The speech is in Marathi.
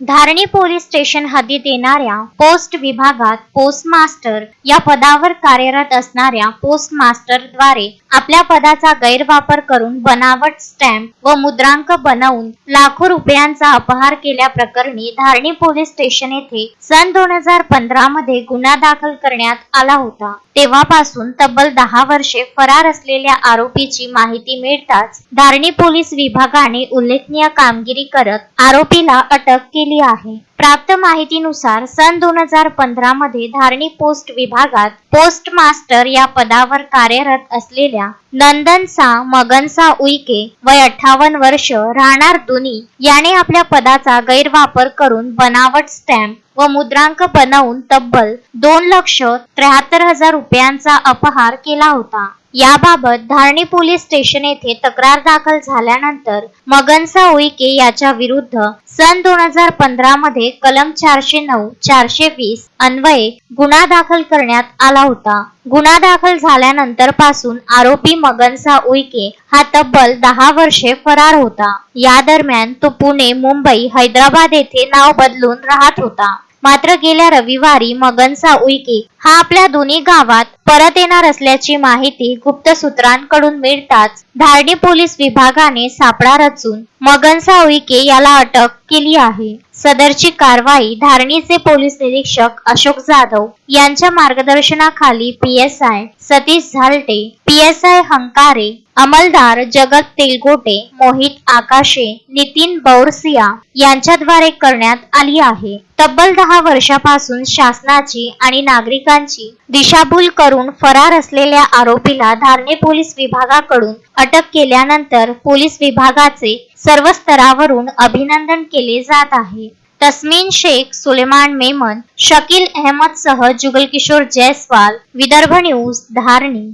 धारणी पोलीस स्टेशन हद्दीत येणाऱ्या पोस्ट विभागात पोस्ट मास्टर या पदावर कार्यरत असणाऱ्या पोस्ट मास्टरद्वारे आपल्या पदाचा गैरवापर करून बनावट स्टॅम्प व मुद्रांक बनवून लाखो रुपयांचा अपहार केल्याप्रकरणी धारणी पोलीस स्टेशन येथे सन 2015 मध्ये गुन्हा दाखल करण्यात आला होता। तेव्हापासून तब्बल 10 वर्षे फरार असलेल्या आरोपीची माहिती मिळताच धारणी पोलीस विभागाने उल्लेखनीय कामगिरी करत आरोपीला अटक केली आहे। प्राप्त माहितीनुसार सन 2015 मध्ये धारणी पोस्ट विभागात पोस्ट मास्टर या पदावर कार्यरत असलेल्या नंदनसा मगनसा उईके वय 58 वर्ष राहणार दुनी याने आपल्या पदाचा गैरवापर करून बनावट स्टॅम्प व मुद्रांक बनवून तब्बल 2,73,000 रुपयांचा अपहार केला होता। याबाबत धारणी पोलीस स्टेशन येथे तक्रार दाखल झाल्यानंतर मगनसा उईके याच्या विरुद्ध सन 2015 मध्ये कलम 409, 420 अन्वये गुन्हा दाखल करण्यात आला होता। गुन्हा दाखल झाल्यानंतर पासून आरोपी मगनसा उईके हा तब्बल 10 वर्षे फरार होता। या दरम्यान तो पुणे, मुंबई, हैदराबाद येथे नाव बदलून राहत होता। मात्र गेल्या रविवारी मगनसा उईके हा आपल्या दोन्ही गावात परत येणार असल्याची माहिती गुप्त सूत्रांकडून मिळताच धारणी पोलीस विभागाने सापळा रचून मगनसा उईके याला अटक केली आहे। सदरची कारवाई धारणीचे पोलीस निरीक्षक अशोक जाधव यांच्या मार्गदर्शनाखाली PSI सतीश झालटे, PSI हंकारे, अंमलदार जगत तेलगोटे, मोहित आकाशे, नितीन बौरसिया यांच्याद्वारे करण्यात आली आहे। तब्बल 10 वर्षापासून शासनाची आणि नागरिकांची दिशाभूल करून फरार असलेल्या आरोपीला धारणी पोलीस विभागाकडून अटक केल्यानंतर पोलीस विभागाचे सर्व स्तरावरून अभिनंदन केले जात आहे। तस्मीन शेख, सुलेमान मेमन, शकील अहमद सह जुगल किशोर जयस्वाल, विदर्भ न्यूज, धारणी।